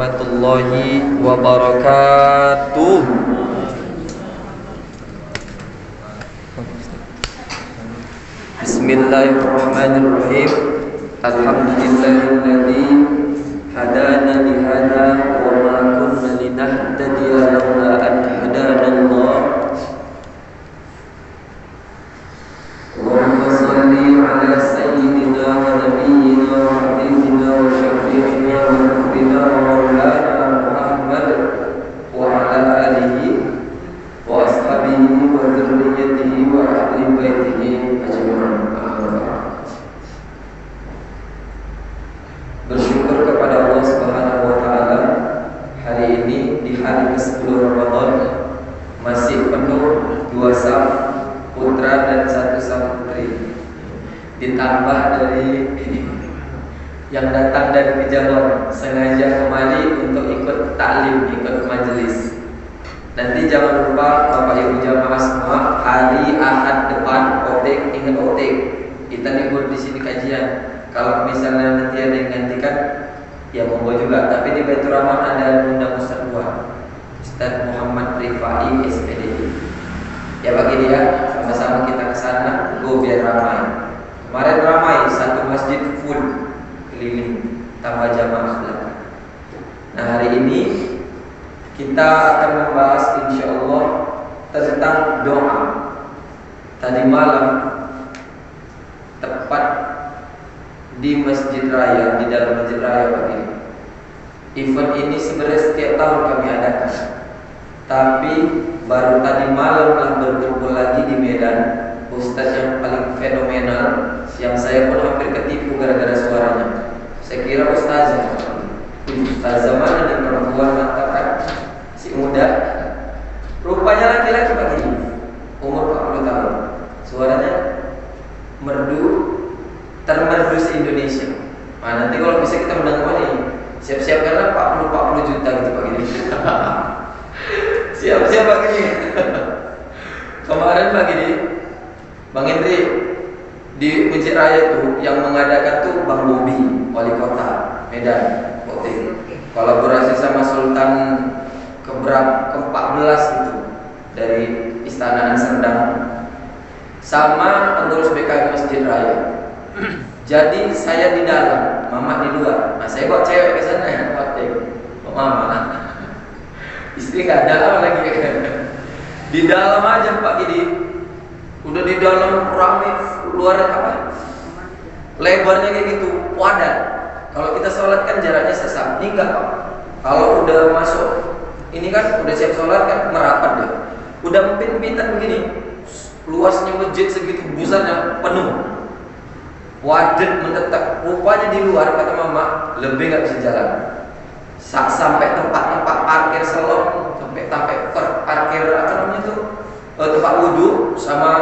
warahmatullahi wabarakatuh. Bismillahirrahmanirrahim. Alhamdulillahilladzi hadana lihada wa ma kunna linahtadiya laula an hadana Allah. Allahumma shalli ala sayyidina wa nabiyyina wa habibina wa syafi'ina wa nabiyina wa maulana Muhammad wa ala alihi wa ashabihi wa dzurriyyatihi wa ahli baitihi ajma'in. Bersyukur kepada Allah Subhanahu wa taala, hari ini di hari ke-10 Ramadan masih penuh 2 saf putra dan 1 saf putri, ditambah dari yang datang dari Kejauhan sengaja kembali untuk ikut taklim, ikut majelis. Nanti jangan lupa Bapak Ibu jamaah semua, hari Ahad depan otek, ingat otek, kita libur di sini kajian. Kalau misalnya nanti ada yang gantikan, ya monggo juga. Tapi di Baitur Rahman ada undang Ustaz 2, Ustaz Muhammad Rifai SPD. Ya bagi dia, sama-sama kita kesana, biar ramai. Kemarin ramai, satu masjid full keliling, tambah jamaah belakang. Nah hari ini kita akan membahas insyaallah tentang doa. Tadi malam tepat di Masjid Raya, di dalam Masjid Raya pagi. Event ini sebenarnya setiap tahun kami adakan, tapi baru tadi malam telah berkumpul lagi di Medan. Ustaz yang paling fenomenal, yang saya pun hampir ketipu gara-gara suaranya. Saya kira ustazah mana dan perempuan mengatakan si muda, rupanya laki-laki begini, umur 40 tahun, suaranya merdu, termerdu se-Indonesia. Nah, nanti kalau bisa kita mendengar nih, siap-siap karena 40 juta gitu begini. Siap-siap begini. Kemarin begini, Bang Hendri di Masjid Raya itu yang mengadakan tuh Bang Bobi, wali kota Medan, Kotim. Kolaborasi sama Sultan ke-14 itu dari Istana Serdang, sama pengurus BKM Masjid Raya. Jadi saya di dalam, mama di luar. Nah saya bawa cewek ke sana ya, mama. Istri gak ada lagi. Di dalam aja Pak Gidi. Udah di dalam rame, luar apa? Lebarnya kayak gitu, padat. Kalau kita sholat kan jaraknya sesam, ini enggak Pak. Kalau udah masuk, ini kan udah siap sholat kan merapat deh. Udah empit-empitan begini, luasnya masjid segitu besarnya penuh. Wadet mendetak. Rupanya di luar kata mama lebih nggak bisa jalan. Sampai tempat-tempat parkir salon, sampai parkir apa namanya itu, tempat wudhu, sama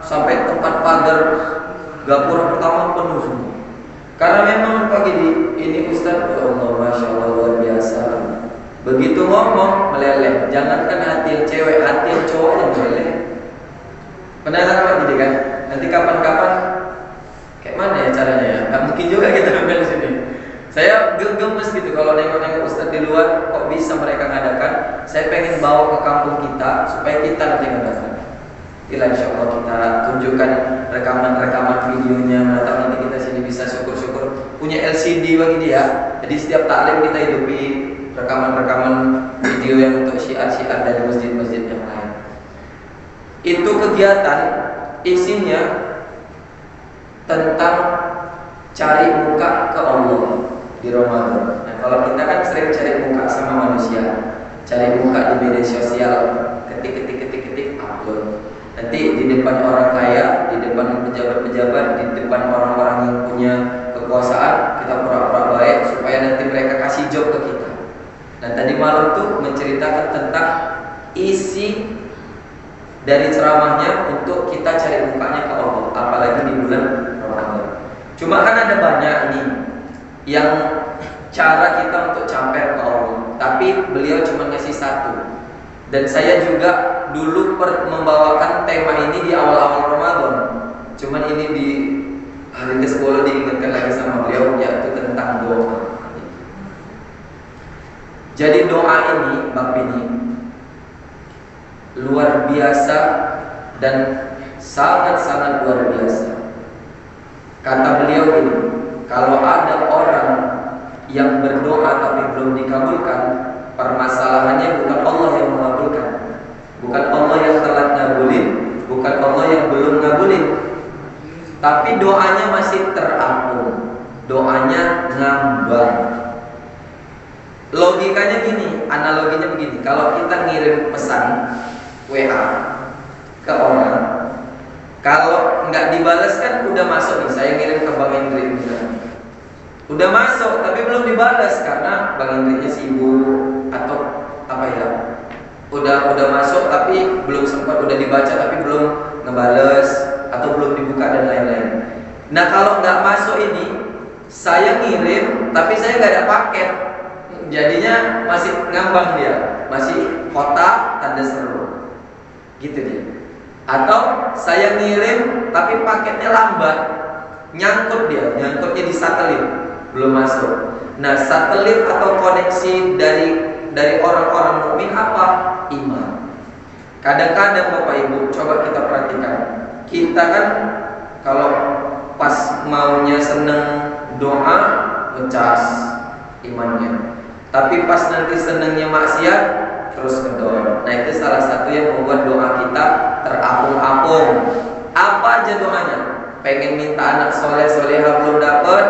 sampai tempat pagar gapura pertama penuh semua. Karena memang pagi ini Ustaz, ya Allah, masya Allah luar biasa. Begitu ngomong meleleh. Jangankan hati yang cewek, hati yang cowok yang meleleh. Penasaran Pak Gidi kan? Nanti kapan-kapan kayak mana ya caranya ya? Gak mungkin juga kita ambil di sini. Saya gemes gitu kalau nengok-nengok Ustaz di luar, kok bisa mereka ngadakan. Saya pengen bawa ke kampung kita supaya kita nanti ngadakan. Ila insya Allah kita tunjukkan rekaman-rekaman videonya. Atau nanti kita sini bisa syukur-syukur punya LCD bagi dia. Jadi setiap taklim kita hidupi rekaman-rekaman video yang untuk syiar-syiar dari masjid-masjid yang lain. Itu kegiatan isinya tentang cari muka ke Allah di Ramadan. Nah, kalau kita kan sering cari muka sama manusia, cari muka di media sosial, ketik, upload. Nanti di depan orang kaya, di depan pejabat-pejabat, di depan orang-orang yang punya kekuasaan, kita pura-pura baik supaya nanti mereka kasih job ke kita. Nah, tadi malam tuh menceritakan tentang isi dari ceramahnya untuk kita cari mukanya ke Allah, apalagi di bulan Ramadan. Cuma kan ada banyak nih yang cara kita untuk capai ke Allah, tapi beliau cuma ngasih satu. Dan saya juga dulu membawakan tema ini di awal-awal Ramadan. Cuman ini di hari ke-10 diingatkan lagi sama beliau, yaitu tentang doa. Jadi doa ini, bab ini luar biasa dan sangat-sangat luar biasa. Kata beliau ini, kalau ada orang yang berdoa tapi belum dikabulkan, permasalahannya bukan Allah yang mengabulkan, bukan Allah yang telat ngabulin, bukan Allah yang belum ngabulin, tapi doanya masih terampung, doanya ngambang. Logikanya gini, analoginya begini. Kalau kita ngirim pesan WA ke orang, kalau nggak dibalas kan udah masuk nih. Saya ngirim ke Bang Hendri misalnya, udah masuk tapi belum dibalas karena Bang Hendrinya sibuk atau apa ya. Udah masuk tapi belum sempat, udah dibaca tapi belum ngebales atau belum dibuka dan lain-lain. Nah kalau nggak masuk ini, saya ngirim tapi saya nggak ada paket, jadinya masih ngambang dia, masih kotak tanda seru, gitu dia. Atau saya ngirim tapi paketnya lambat, nyangkutnya di satelit, belum masuk. Nah satelit atau koneksi dari orang-orang mukmin apa? Iman. Kadang-kadang Bapak Ibu, coba kita perhatikan, kita kan kalau pas maunya seneng doa ngecas imannya, tapi pas nanti senengnya maksiat terus kendor. Nah itu salah satu yang membuat doa kita terapung-apung. Apa aja doanya? Pengen minta anak soleh-soleha belum dapat,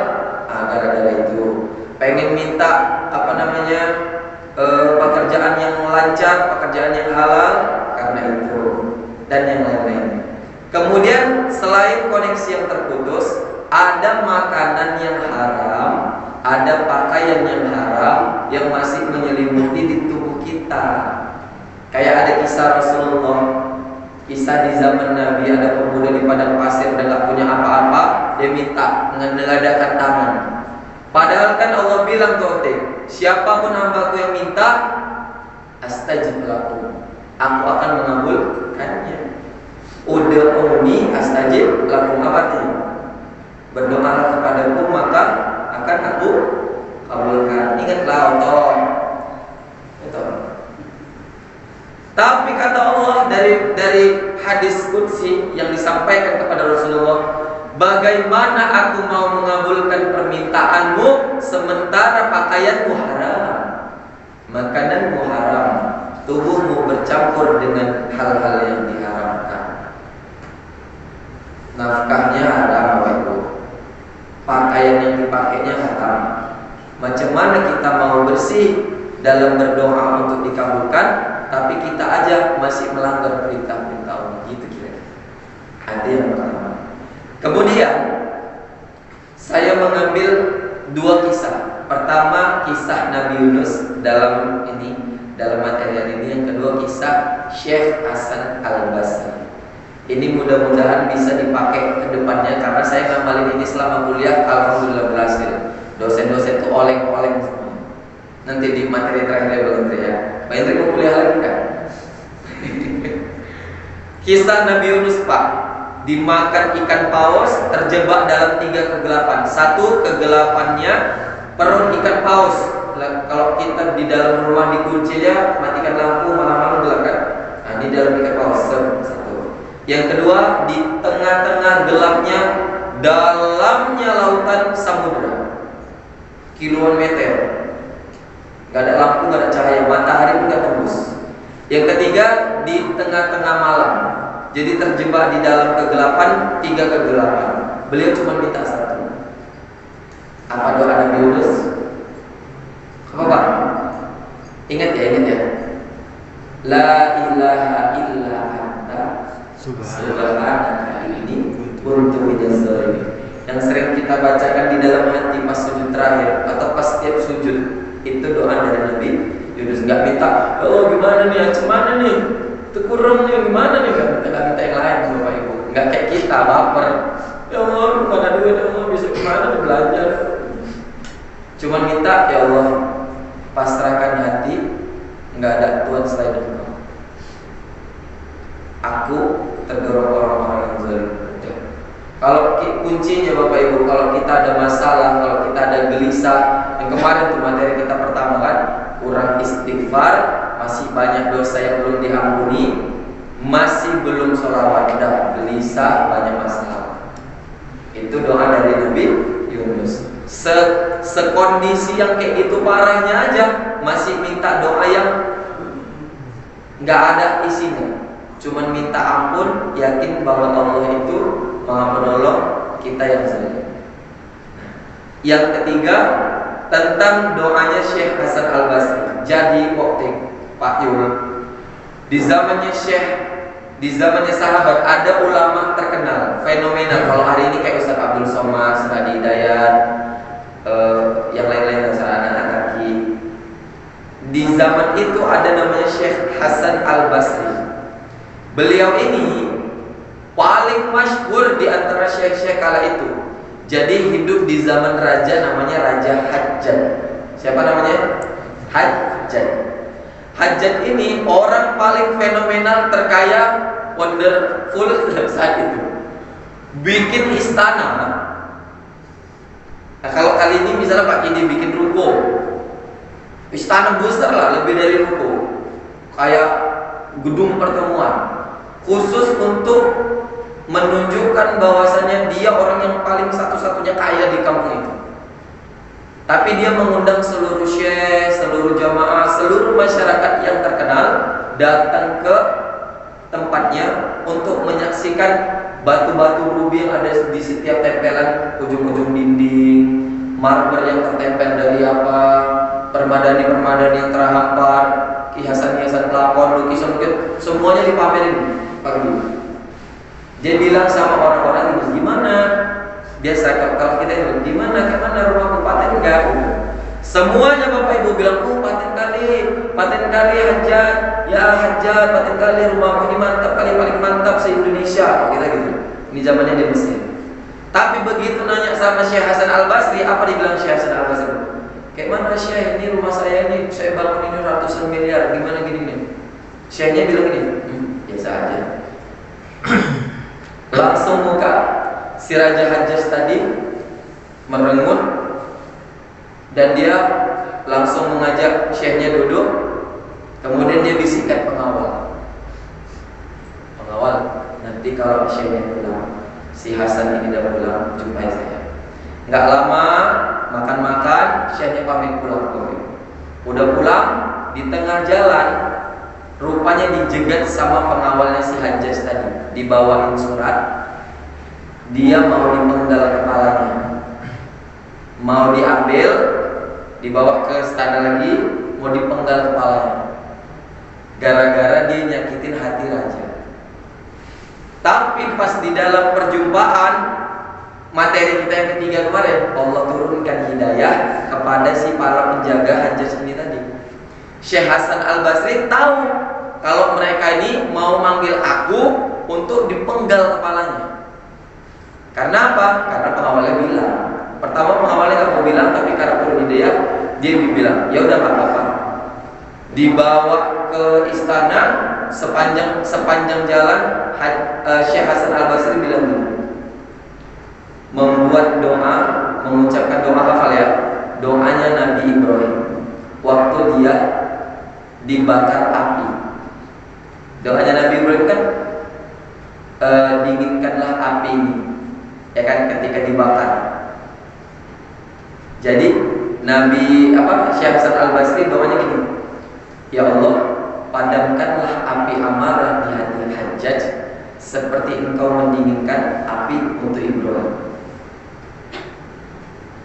gara-gara itu. Pengen minta pekerjaan yang lancar, pekerjaan yang halal, karena itu, dan yang lain-lain. Kemudian selain koneksi yang terputus, ada makanan yang haram, ada pakaian yang haram yang masih menyelimuti di tubuh kita. Kayak ada kisah Rasulullah, kisah di zaman Nabi, ada pemuda di padang pasir udah gak punya apa-apa, dia minta mengadakan tangan. Padahal kan Allah bilang tuh, siapapun hambaku yang minta, astajib lakum, aku akan mengabulkannya. Ud'uni astajib lakum, abati, berdoalah kepadaku maka akan aku kabulkan. Ingatlah Allah. Itu. Tapi kata Allah dari hadis qudsi yang disampaikan kepada Rasulullah, bagaimana aku mau mengabulkan permintaanmu sementara pakaianmu haram, makananmu haram, tubuhmu bercampur dengan hal-hal yang diharamkan, nafkahnya haram, pakaian yang dipakainya haram. Macam mana kita mau bersih dalam berdoa untuk dikabulkan, tapi kita aja masih melanggar perintah-perintah Allah, gitu kira-kira. Ada yang pertama. Kemudian saya mengambil dua kisah. Pertama kisah Nabi Yunus dalam material ini. Yang kedua kisah Syekh Hasan Al-Basri. Ini mudah-mudahan bisa dipakai ke depannya, karena saya ngamalin ini selama kuliah, alhamdulillah berhasil. Dosen-dosen itu oleng-oleng semua. Nanti di materi terakhir Bang Hendri ya. Bang Hendri mau kuliah lagi kan? Kisah Nabi Yunus Pak, dimakan ikan paus, terjebak dalam 3 kegelapan. Satu, kegelapannya perut ikan paus. Kalau kita di dalam rumah dikunci ya, matikan lampu, malam-malam gelap kan? Nah, di dalam ikan paus. Satu. Yang kedua, di tengah-tengah gelapnya, dalamnya lautan samudra, kiloan meter, gak ada lampu, gak ada cahaya, matahari pun gak tembus. Yang ketiga, di tengah-tengah malam, jadi terjebak di dalam kegelapan, 3 kegelapan. Beliau cuma minta satu. Apa doa Nabi Yunus? Apa Pak? Ingat ya. La ilaha illa anta subhanaka inni kuntu minaz zalimin. Yang sering kita bacakan di dalam hati pas sujud terakhir atau pas setiap sujud, itu doa dari Nabi Yunus. Gak minta, oh gimana nih, macam mana nih, kurang nih, gimana nih, gak minta yang lain Bapak Ibu. Gak kayak kita baper, ya Allah gak ada duit, ya Allah bisa kemana nih belajar. Cuma minta, ya Allah pasrahkan hati, gak ada Tuhan selain Engkau. Aku terdorong orang-orang yang zalim. Kalau kuncinya Bapak Ibu, kalau kita ada masalah, kalau kita ada gelisah, yang kemarin tuh materi kita pertama kan, kurang istighfar, masih banyak dosa yang belum diampuni, masih belum sholawat, udah gelisah, banyak masalah. Itu doa dari Nabi Yunus. Sekondisi yang kayak gitu parahnya aja masih minta doa yang nggak ada isinya, cuman minta ampun, yakin bahwa Allah itu Maha Penolong kita yang salah. Yang ketiga tentang doanya Syekh Hasan Al Basri. Jadi waktu Pak Yul, di zamannya Syekh, di zamannya sahabat ada ulama terkenal, fenomenal. Kalau hari ini kayak Ustaz Abdul Somad, Ustaz Hidayat, yang lain-lain dan anak kaki. Di zaman itu ada namanya Syekh Hasan Al Basri. Beliau ini paling masyhur di antara syekh-syekh kala itu. Jadi hidup di zaman raja namanya Raja Hajjaj. Siapa namanya? Hajjaj. Hajjaj ini orang paling fenomenal, terkaya, wonderful saat itu. Bikin istana. Nah, kalau kali ini misalnya Pak Kidi bikin ruko, istana besar lah, lebih dari ruko, kayak gedung pertemuan, khusus untuk menunjukkan bahwasannya dia orang yang paling satu-satunya kaya di kampung itu. Tapi dia mengundang seluruh syekh, seluruh jamaah, seluruh masyarakat yang terkenal datang ke tempatnya untuk menyaksikan batu-batu rubi yang ada di setiap tempelan ujung-ujung dinding, marmer yang tertempel dari apa, permadani-permadani yang terhampar, hiasan-hiasan plafon, lukisan-lukisan, semuanya dipamerin pagi. Dia bilang sama orang-orang ini, gimana? Biasa kalau kita gimana rumah bupati enggak? Semuanya Bapak Ibu bilang, paten kali Hajjaj, ya Hajjaj, paten kali rumahmu ini mantap kali, paling mantap se-Indonesia, kita gitu. Ini zamannya di Mesir. Tapi begitu nanya sama Syekh Hasan Al Basri, apa dibilang Syekh Hasan Al Basri? Kayak mana Syekh, ini rumah saya ini, saya bangun ini ratusan miliar, gimana gini nih? Syekhnya bilang gini, biasa aja. Langsung muka si Raja Hajjaj tadi merengut, dan dia langsung mengajak syekhnya duduk. Kemudian dia bisikkan pengawal, nanti kalau syekhnya pulang, si Hasan ini udah pulang, jumpai saya. Nggak lama makan-makan, syekhnya pamit pulang. Udah pulang, di tengah jalan rupanya dijegat sama pengawalnya si Hajjaj tadi, dibawain surat, dia mau dipenggal kepalanya, mau diambil, dibawa ke istana lagi, mau dipenggal kepalanya, gara-gara dia nyakitin hati raja. Tapi pas di dalam perjumpaan, materi kita yang ketiga kemarin, Allah turunkan hidayah kepada si para penjaga Hajjaj ini tadi. Syekh Hasan Al Basri tahu kalau mereka ini mau manggil aku untuk dipenggal kepalanya. Karena apa? Karena pengawalnya bilang. Pertama pengawalnya nggak mau bilang, tapi karena turun hidayah, dia bilang, ya udah nggak apa-apa. Dibawa ke istana, sepanjang jalan Syekh Hasan Al Basri bilang gini, membuat doa, mengucapkan doa, hafal ya, doanya Nabi Ibrahim waktu dia dibakar api. Doanya Nabi Ibrahim kan, dinginkanlah api ini, ya kan, ketika dibakar. Jadi Nabi Syekh Hasan Al Basri doanya gini, ya Allah, padamkanlah api amarah di hati Hajjaj seperti engkau mendinginkan api untuk Ibrahim.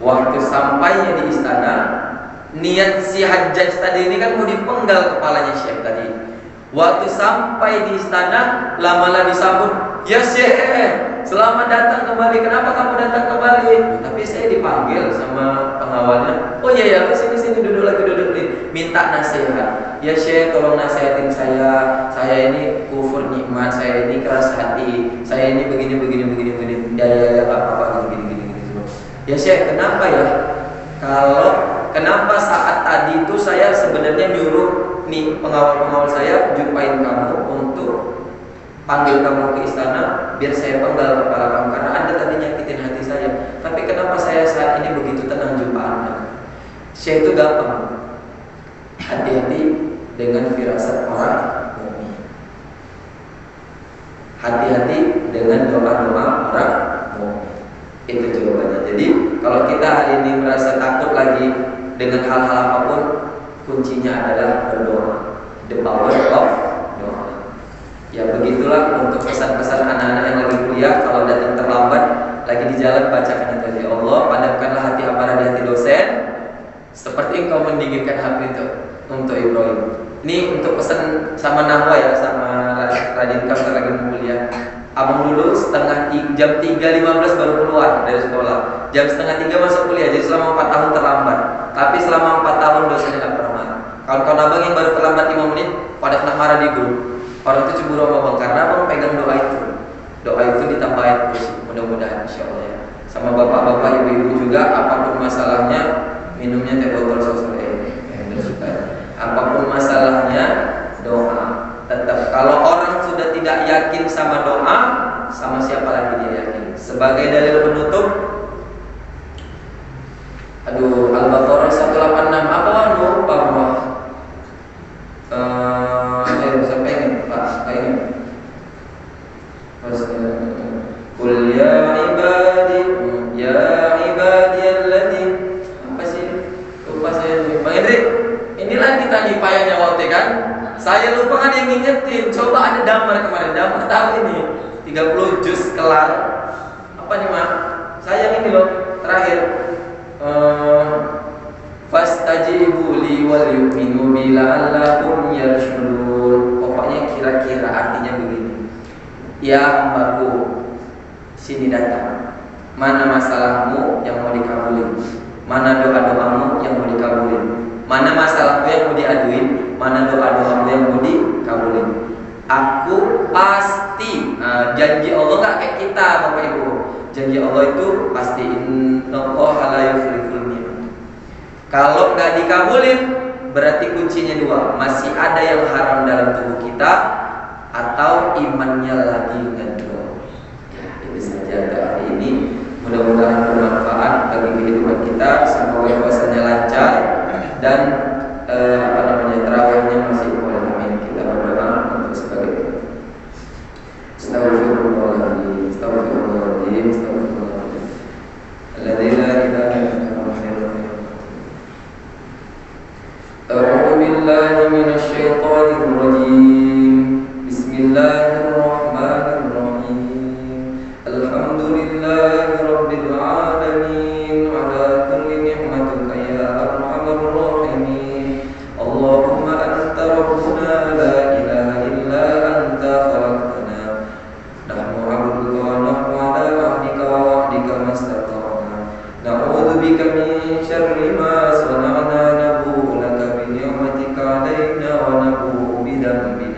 Waktu sampainya di istana, niat si Hajjaj tadi ini kan mau dipenggal kepalanya Syekh tadi. Waktu sampai di istana, lamalah disambut, ya Syekh, selamat datang kembali. Kenapa kamu datang kembali? Tapi saya dipanggil sama pengawalnya. Oh iya ya, sini duduk lagi, duduk nih. Minta nasihat. Ya Syekh, tolong nasihatin saya. Saya ini kufur nikmat, saya ini keras hati, saya ini begini. Ya apa gini. Ya Syekh, kenapa ya? Kenapa saat tadi itu saya sebenarnya nyuruh nih pengawal saya jumpain kamu untuk panggil kamu ke istana biar saya penggal kepala kamu karena Anda tadi nyakitin hati saya. Tapi kenapa saya saat ini begitu tenang jumpa Anda? Syekh itu gampang. Hati-hati dengan firasat orang mukmin. Hati-hati dengan doa-doa orang mukmin. Itu jawabannya. Jadi kalau kita hari ini merasa takut lagi dengan hal-hal apapun, kuncinya adalah berdoa. The power of doa. Ya begitulah untuk pesan-pesan anak-anak yang lagi kuliah. Kalau datang terlambat, lagi di jalan, bacakan itu. Ya Allah, padamkanlah hati amarah di hati dosen, seperti engkau mendinginkan hati itu untuk Ibrahim. Ini untuk pesan sama Nahwa ya, sama Radin Kamsa lagi kuliah. Abang lulus jam 3.15 baru keluar dari sekolah. Jam setengah 3 masuk kuliah. Jadi selama 4 tahun terlambat. Tapi selama 4 tahun dosennya gak pernah marah. Kawan-kawan abang yang baru terlambat 5 menit pada kena marah di grup. Orang itu cemburu sama abang karena abang pegang doa itu. Doa itu ditambah ayat kursi. Mudah-mudahan insya Allah ya. Sama bapak-bapak, ibu-ibu juga, apapun masalahnya, minumnya teh botol susu apapun masalahnya, doa. Tetap kalau orang sudah tidak yakin sama doa, sama siapa lagi dia yakin? Sebagai dalil penutup, Al-Baqarah 186 apa lupa Allah. Saya pengen Pak, pengen. Qul ya ibadiyalladzina apa sih? Lupa saya. Bang Hendrik, inilah kita nih payahnya waktu kan. Saya lupa kan yang ngingetin. Coba ada damar kemarin. Damar tahu ini 30 juz kelar. Apa nih Mak? Saya ini loh terakhir. Fastajibu li wal yu'minu la'allakum yarshudun. Pokoknya kira-kira artinya begini. Ya hambaku, sini datang. Mana masalahmu yang mau dikabulin? Mana doa-doamu yang mau dikabulin? Mana masalahmu yang mau diaduin? Mana doa-doamu yang mau dikabulin? Aku pasti. Janji Allah gak kayak kita Bapak Ibu. Janji Allah itu pasti. Innallaha la yukhliful mi'ad. Kalau gak dikabulin, berarti kuncinya dua. Masih ada yang haram dalam tubuh kita, atau imannya lagi ngedrop. Ya, itu saja untuk hari ini. Mudah-mudahan bermanfaat bagi kehidupan kita. Semoga puasanya lancar dan tarawihnya masih boleh. Amin. Kita berdoa untuk sebagai itu. Astagfirullahaladzim. Astagfirullahaladzim. Astagfirullahaladzim. Alladzi la ilaha illa huwa. A'udzu billahi minasy syaithanir rajim. Bismillahirrahmanirrahim. Alhamdulillahi rabbil alamin ala kulli ni'matika ya arhamar rahimin. Allahumma anta rabbuna la ilaha illa anta khalaqtana. Nahnu 'abduka wa nahnu 'ala 'ahdika wa wa'dika mastata'na. Na'udzu bika min syarri ma sana'na, nabu'u laka bi ni'matika 'alaina wa nabu'u bi dhanbina.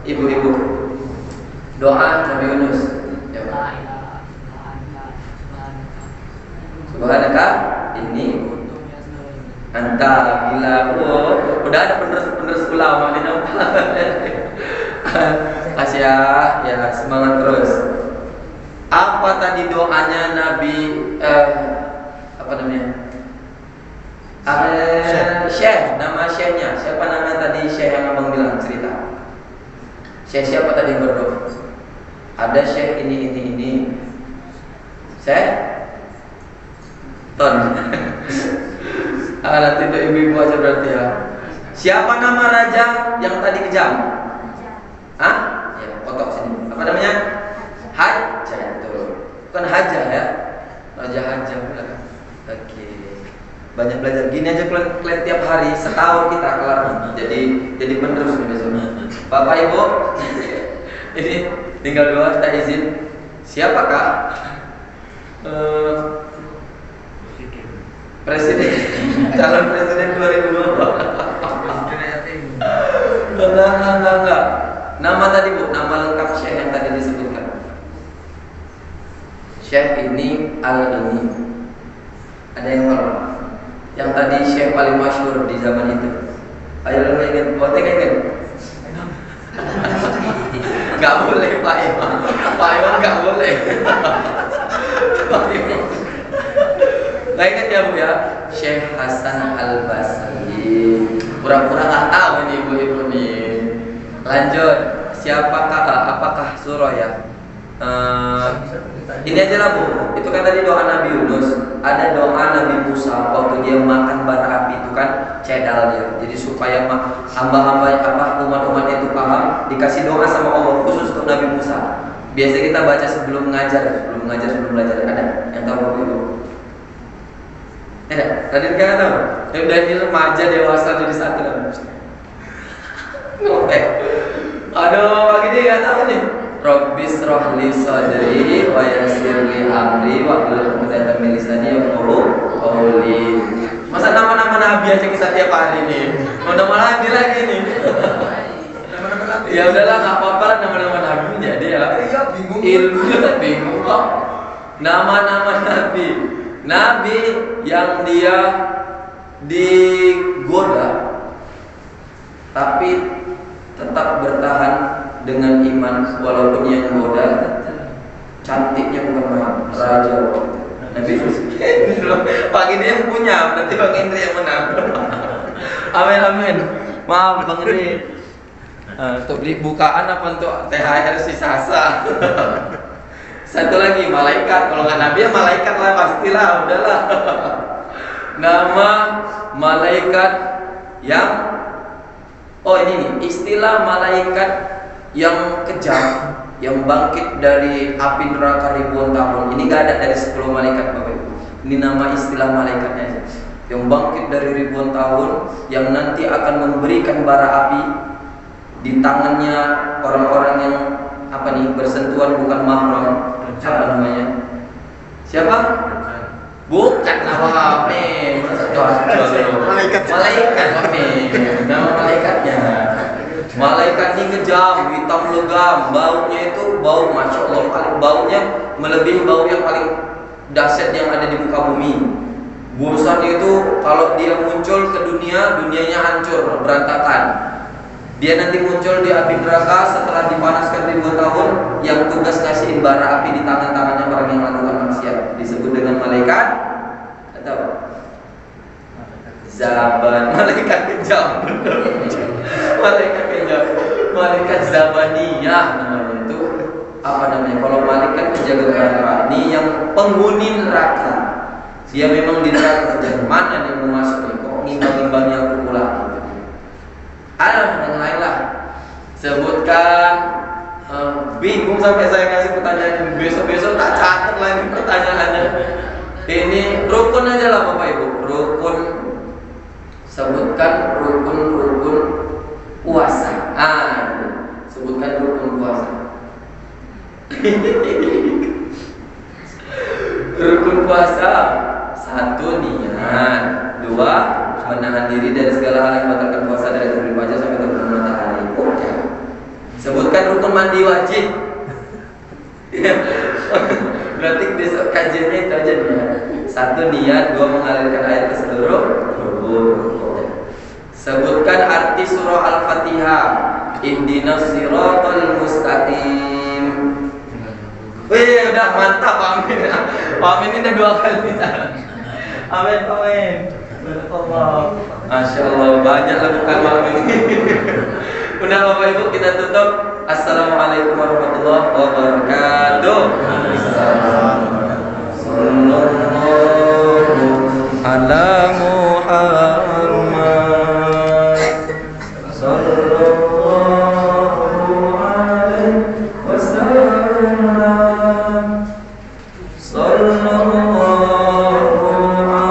Ibu-ibu, doa Nabi Yunus. Ya, Subhanaka ini anta bila udah ada penerus ulama di nampak. Asia ya, semangat terus. Apa tadi doanya Nabi apa namanya? Syekh, nama syekhnya. Siapa nama tadi syekh yang abang bilang cerita? Syekh siapa tadi yang berdoa? Ada syekh ini. Syekh Ton. Nanti itu ibu-ibu aja berarti ya. Siapa nama raja yang tadi kejam? Hah? Ya, kotok sini. Apa namanya? Haja itu. Bukan Haja ya. Raja Haja bukan. Oke. Banyak belajar gini aja kalian tiap hari setahun kita kelar. Jadi penerus nih besoknya. Bapak Ibu, ini tinggal doa kita izin. Siapa Kak? Presiden, calon presiden 2024. Enggak. Nama tadi Bu, nama lengkap Syekh yang tadi disebutkan. Syekh ini ini. Ada yang tahu? Yang tadi Syekh paling masyhur di zaman itu. Ayo lu ingat, kau ingat? Gak boleh Pak Iwan. Pak Iwan gak boleh. Pak Iwan. Gak ingat ya Bu ya? Syekh Hasan Al-Basri. Pura-pura gak tahu ini ibu-ibu nih. Lanjut. Siapakah? Apakah surah ya? Ini aja lah Bu. Itu kan tadi doa Nabi Yunus. Ada doa Nabi Musa waktu dia makan bara api itu kan cedal dia. Jadi supaya hamba-hamba umat-umat itu paham, dikasih doa sama Allah khusus untuk Nabi Musa. Biasa kita baca sebelum belajar. Ada yang tahu itu? Ada. Tadi kan tahu. Yang udah ini remaja dewasa jadi satu Nabi Musa. Aduh, gini nggak tahu nih. Rabbis rohli sadri wa yassir li amri wa hlul 'uqdatam min lisani yafqahu qawli. Masa nama-nama nabi aja kita tiap hari nih. Mau nama nabi lagi nih. Ya udahlah, enggak apa-apa lah nama-nama nabi jadi ya. Iya, bingung kok. Nama-nama nabi. Nabi yang dia digoda tapi tetap bertahan dengan iman walaupun yang goda cantiknya bukan raja. Nabi Pak ini yang punya, nanti Bang Indri yang menang. Amin. Maaf Bang Indri. Untuk beli bukaan apa untuk THR si Sasa? Satu lagi malaikat. Kalau nggak Nabi ya malaikat lah pastilah. Udahlah. Nama malaikat yang ini nih istilah malaikat yang kejam, yang bangkit dari api neraka ribuan tahun. Ini gak ada dari 10 malaikat Bapak Ibu. Ini nama istilah malaikatnya. Yang bangkit dari ribuan tahun, yang nanti akan memberikan bara api di tangannya orang-orang yang bersentuhan bukan mahram. Apa namanya? Siapa? Bukan nama nih. Malaikat nama malaikatnya. Malaikat ini kejam, hitam legam, baunya itu bau masya Allah, baunya melebihi bau yang paling dahsyat yang ada di muka bumi. Bosan itu kalau dia muncul ke dunianya hancur, berantakan. Dia nanti muncul di api neraka setelah dipanaskan ribuan tahun, yang tugas ngasihin bara api di tangan-tangannya orang yang melakukan maksiat. Disebut dengan malaikat atau Zaban, malaikat kejam. Malaikat kejam, malaikat Zabaniyah namanya itu. Apa namanya? Kalau malaikat penjaga neraka ini yang penghuni neraka. Dia memang di neraka kerja. Mana yang mau masuk nih? Kok ngimbang-ngimbangnya aku pulang? Ada yang lain lah. Sebutkan. Bingung sampai saya kasih pertanyaan. Besok-besok tak catat lagi pertanyaannya. Ini rukun aja lah Bapak Ibu. Rukun. Sebutkan rukun puasa. Sebutkan rukun puasa. Rukun puasa. 1 niat, 2 menahan diri dari segala hal yang membatalkan puasa dari terbit fajar sampai terbenam matahari. Sebutkan rukun mandi wajib. Berarti besok kajiannya itu aja nih. 1 niat, 2 mengalirkan air ke seluruh tubuh. Sebutkan arti surah Al-Fatihah. Ihdinas siratal mustaqim. Wih, udah mantap, amin. Amin ini udah 2 kali. Amin, amin. Allah. Masya Allah, banyak lakukan amin. Udah Bapak Ibu, kita tutup. Assalamualaikum warahmatullahi wabarakatuh. Sallallahu ala Muhammad. Sallallahu alaihi wasallam. Sallallahu ala Muhammad.